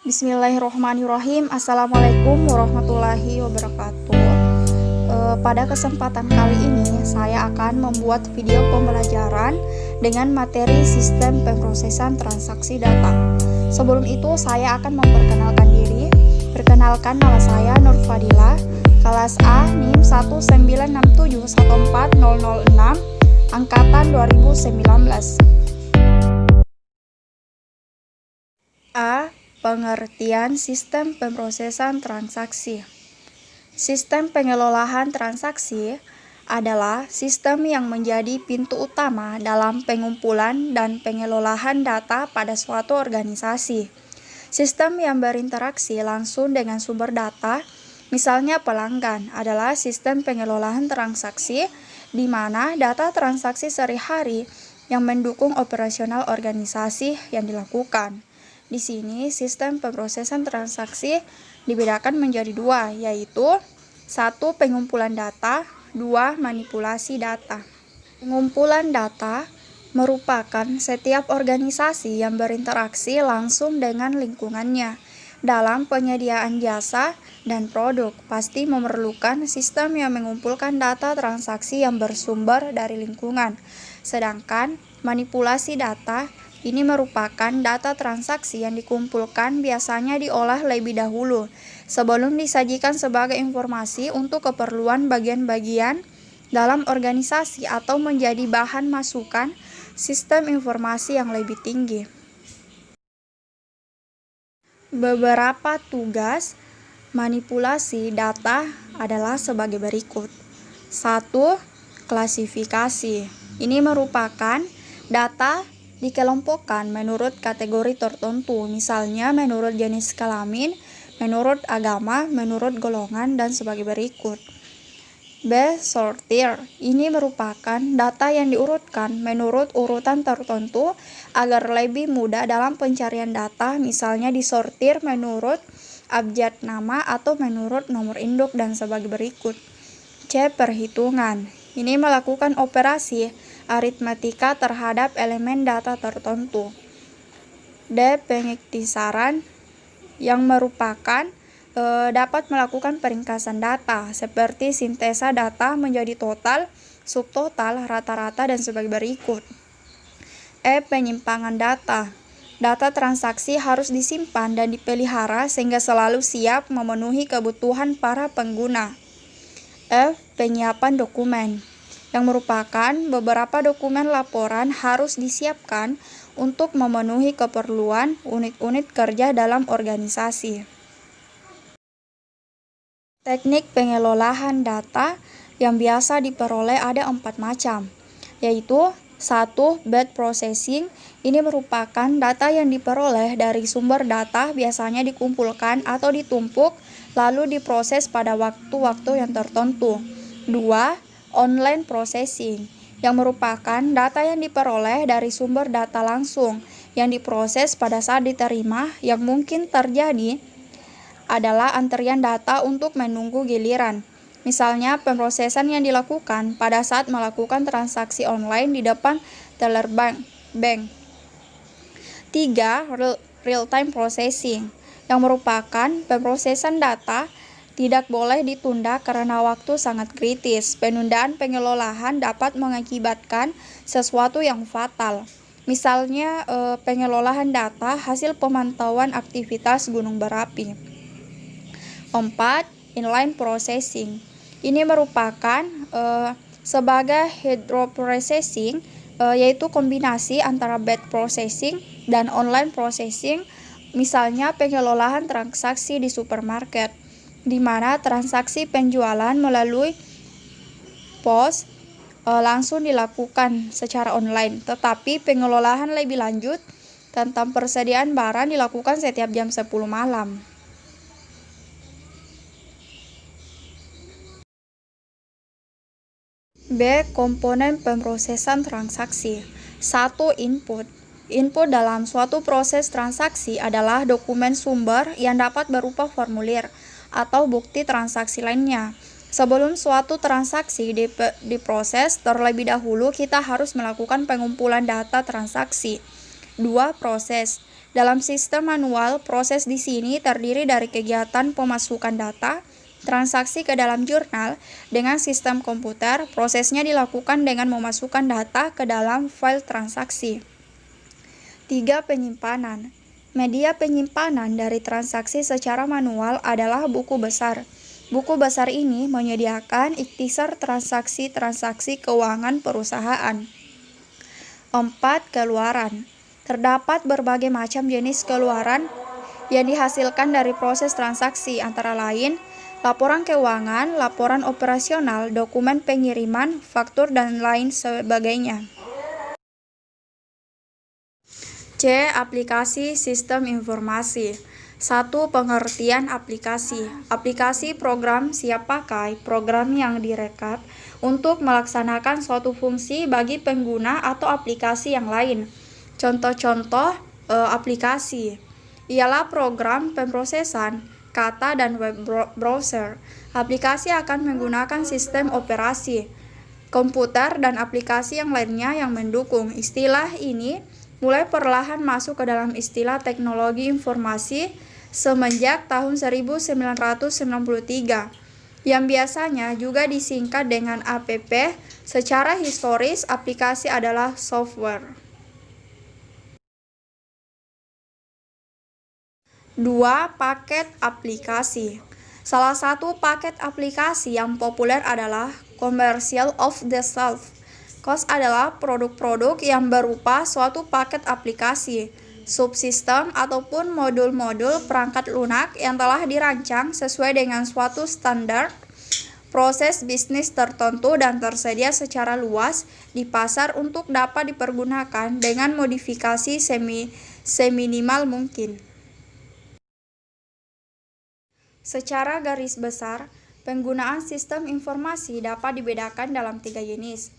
Bismillahirrohmanirrohim. Assalamualaikum warahmatullahi wabarakatuh. Pada kesempatan kali ini saya akan membuat video pembelajaran dengan materi sistem pemrosesan transaksi data. Sebelum itu saya akan memperkenalkan diri. Perkenalkan, nama saya Nur Fadila, kelas A NIM 196714006 angkatan 2019. A. Pengertian sistem pemrosesan transaksi. Sistem pengelolaan transaksi adalah sistem yang menjadi pintu utama dalam pengumpulan dan pengelolaan data pada suatu organisasi. Sistem yang berinteraksi langsung dengan sumber data, misalnya pelanggan, adalah sistem pengelolaan transaksi di mana data transaksi sehari-hari yang mendukung operasional organisasi yang dilakukan. Di sini sistem pemrosesan transaksi dibedakan menjadi dua, yaitu 1. Pengumpulan data, 2. Manipulasi data. Pengumpulan data merupakan setiap organisasi yang berinteraksi langsung dengan lingkungannya. Dalam penyediaan jasa dan produk, pasti memerlukan sistem yang mengumpulkan data transaksi yang bersumber dari lingkungan. Sedangkan manipulasi data ini merupakan data transaksi yang dikumpulkan biasanya diolah lebih dahulu sebelum disajikan sebagai informasi untuk keperluan bagian-bagian dalam organisasi atau menjadi bahan masukan sistem informasi yang lebih tinggi. Beberapa tugas manipulasi data adalah sebagai berikut. 1. Klasifikasi. Ini merupakan data dikelompokkan menurut kategori tertentu, misalnya menurut jenis kelamin, menurut agama, menurut golongan, dan sebagai berikut. B. Sortir. Ini merupakan data yang diurutkan menurut urutan tertentu agar lebih mudah dalam pencarian data, misalnya disortir menurut abjad nama atau menurut nomor induk dan sebagai berikut. C. Perhitungan. Ini melakukan operasi aritmatika terhadap elemen data tertentu. D. Pengiktisaran, yang merupakan dapat melakukan peringkasan data seperti sintesa data menjadi total, subtotal, rata-rata, dan sebagai berikut. E. Penyimpangan data. Data transaksi harus disimpan dan dipelihara sehingga selalu siap memenuhi kebutuhan para pengguna. F. Penyiapan dokumen, yang merupakan beberapa dokumen laporan harus disiapkan untuk memenuhi keperluan unit-unit kerja dalam organisasi. Teknik pengelolaan data yang biasa diperoleh ada 4 macam, yaitu 1. Batch processing. Ini merupakan data yang diperoleh dari sumber data, biasanya dikumpulkan atau ditumpuk lalu diproses pada waktu-waktu yang tertentu. 2. Online processing, yang merupakan data yang diperoleh dari sumber data langsung yang diproses pada saat diterima. Yang mungkin terjadi adalah antrian data untuk menunggu giliran, misalnya pemrosesan yang dilakukan pada saat melakukan transaksi online di depan teller bank. 3. Real-time processing, yang merupakan pemrosesan data tidak boleh ditunda karena waktu sangat kritis. Penundaan pengelolaan dapat mengakibatkan sesuatu yang fatal. Misalnya pengelolaan data hasil pemantauan aktivitas gunung berapi. 4. Inline processing. Ini merupakan sebagai hydroprocessing, yaitu kombinasi antara batch processing dan online processing, misalnya pengelolaan transaksi di supermarket, di mana transaksi penjualan melalui POS langsung dilakukan secara online, tetapi pengelolaan lebih lanjut tentang persediaan barang dilakukan setiap jam 10 malam. B. Komponen pemrosesan transaksi. 1. Input. Input dalam suatu proses transaksi adalah dokumen sumber yang dapat berupa formulir atau bukti transaksi lainnya. Sebelum suatu transaksi diproses terlebih dahulu, kita harus melakukan pengumpulan data transaksi. 2. Proses. Dalam sistem manual, proses di sini terdiri dari kegiatan pemasukan data, transaksi ke dalam jurnal. Dengan sistem komputer, prosesnya dilakukan dengan memasukkan data ke dalam file transaksi. 3. Penyimpanan. Media penyimpanan dari transaksi secara manual adalah buku besar. Buku besar ini menyediakan ikhtisar transaksi-transaksi keuangan perusahaan. 4. Keluaran. Terdapat berbagai macam jenis keluaran yang dihasilkan dari proses transaksi, antara lain laporan keuangan, laporan operasional, dokumen pengiriman, faktur, dan lain sebagainya. C. Aplikasi sistem informasi. 1. Pengertian aplikasi. Aplikasi program siap pakai, program yang direkap untuk melaksanakan suatu fungsi bagi pengguna atau aplikasi yang lain. Contoh-contoh aplikasi ialah program pemrosesan kata dan web browser. Aplikasi akan menggunakan sistem operasi komputer dan aplikasi yang lainnya yang mendukung. Istilah ini mulai perlahan masuk ke dalam istilah teknologi informasi semenjak tahun 1993, yang biasanya juga disingkat dengan app. Secara historis, aplikasi adalah software. 2. Paket aplikasi. Salah satu paket aplikasi yang populer adalah commercial off-the-shelf. COS adalah produk-produk yang berupa suatu paket aplikasi, subsistem ataupun modul-modul perangkat lunak yang telah dirancang sesuai dengan suatu standar proses bisnis tertentu dan tersedia secara luas di pasar untuk dapat dipergunakan dengan modifikasi seminimal mungkin. Secara garis besar, penggunaan sistem informasi dapat dibedakan dalam 3 jenis,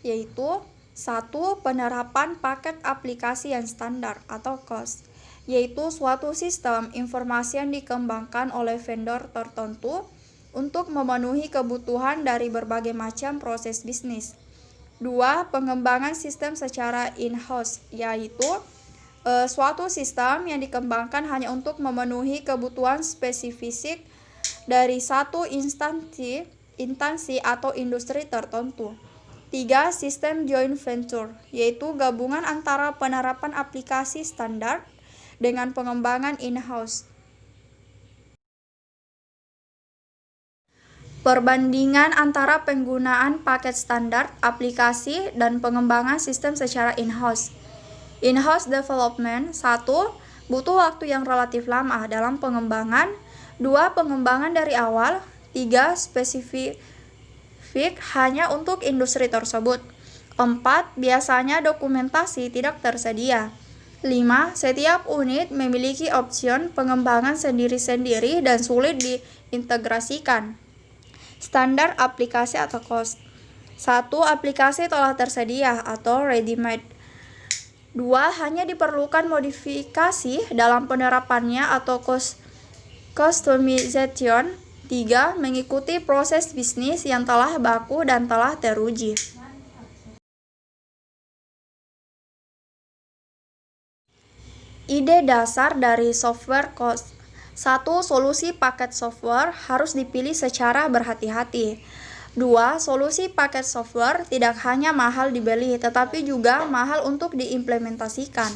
yaitu 1. Penerapan paket aplikasi yang standar atau COS, yaitu suatu sistem informasi yang dikembangkan oleh vendor tertentu untuk memenuhi kebutuhan dari berbagai macam proses bisnis. 2. Pengembangan sistem secara in-house, yaitu suatu sistem yang dikembangkan hanya untuk memenuhi kebutuhan spesifik dari satu instansi atau industri tertentu. 3. Sistem joint venture, yaitu gabungan antara penerapan aplikasi standar dengan pengembangan in-house. Perbandingan antara penggunaan paket standar, aplikasi, dan pengembangan sistem secara in-house. In-house development. 1. Butuh waktu yang relatif lama dalam pengembangan. 2. Pengembangan dari awal. 3. Spesifik hanya untuk industri tersebut. 4. Biasanya dokumentasi tidak tersedia. 5. Setiap unit memiliki opsi pengembangan sendiri-sendiri dan sulit diintegrasikan. Standar aplikasi atau COS. 1. Aplikasi telah tersedia atau ready-made. 2. Hanya diperlukan modifikasi dalam penerapannya atau customization. 3. Mengikuti proses bisnis yang telah baku dan telah teruji. Ide dasar dari software COS. 1. Solusi paket software harus dipilih secara berhati-hati. 2. Solusi paket software tidak hanya mahal dibeli, tetapi juga mahal untuk diimplementasikan.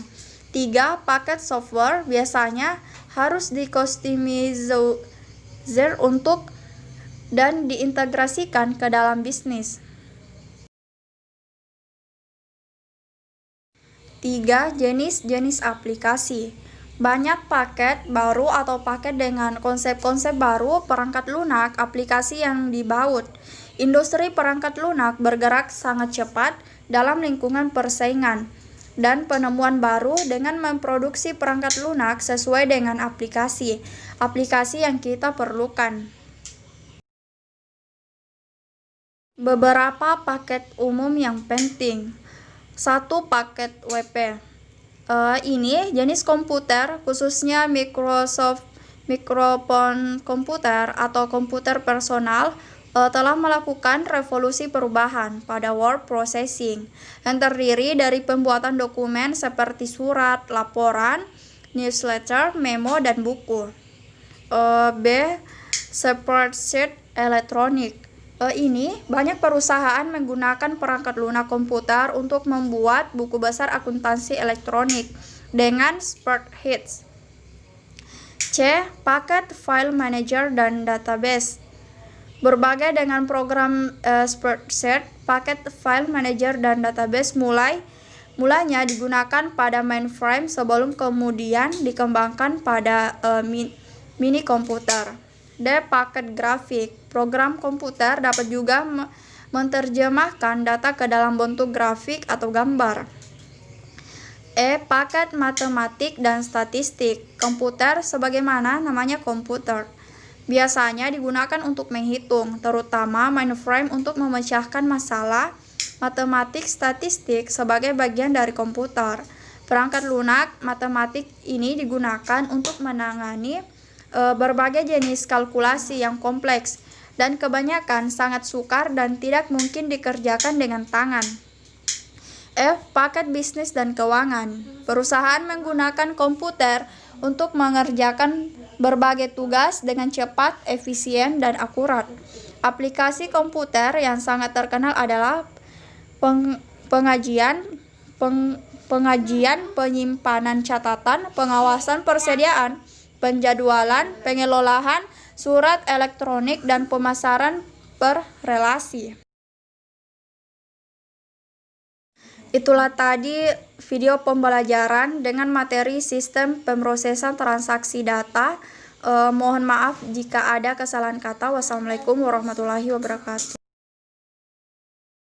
3. Paket software biasanya harus dikustomizer untuk dan diintegrasikan ke dalam bisnis. 3. Jenis-jenis aplikasi. Banyak paket baru atau paket dengan konsep-konsep baru perangkat lunak aplikasi yang dibaut. Industri perangkat lunak bergerak sangat cepat dalam lingkungan persaingan dan penemuan baru dengan memproduksi perangkat lunak sesuai dengan aplikasi yang kita perlukan. Beberapa paket umum yang penting. 1. Paket WP. Ini jenis komputer, khususnya Microsoft Microphone komputer atau komputer personal, telah melakukan revolusi perubahan pada word processing yang terdiri dari pembuatan dokumen seperti surat, laporan, newsletter, memo, dan buku. B. Spreadsheet elektronik. Ini banyak perusahaan menggunakan perangkat lunak komputer untuk membuat buku besar akuntansi elektronik dengan spreadsheets. C. Paket file manager dan database. Berbagai dengan program spreadsheet, paket file manager dan database mulanya digunakan pada mainframe sebelum kemudian dikembangkan pada mini komputer. D. Paket grafik. Program komputer dapat juga menerjemahkan data ke dalam bentuk grafik atau gambar. E. Paket matematik dan statistik. Komputer sebagaimana namanya komputer biasanya digunakan untuk menghitung, terutama mainframe untuk memecahkan masalah matematik statistik sebagai bagian dari komputer. Perangkat lunak matematik ini digunakan untuk menangani berbagai jenis kalkulasi yang kompleks dan kebanyakan sangat sukar dan tidak mungkin dikerjakan dengan tangan. F. Paket bisnis dan keuangan. Perusahaan menggunakan komputer untuk mengerjakan berbagai tugas dengan cepat, efisien, dan akurat. Aplikasi komputer yang sangat terkenal adalah pengajian, penyimpanan catatan, pengawasan persediaan, penjadwalan, pengelolaan surat elektronik, dan pemasaran per relasi. Itulah tadi video pembelajaran dengan materi sistem pemrosesan transaksi data. Mohon maaf jika ada kesalahan kata. Wassalamualaikum warahmatullahi wabarakatuh.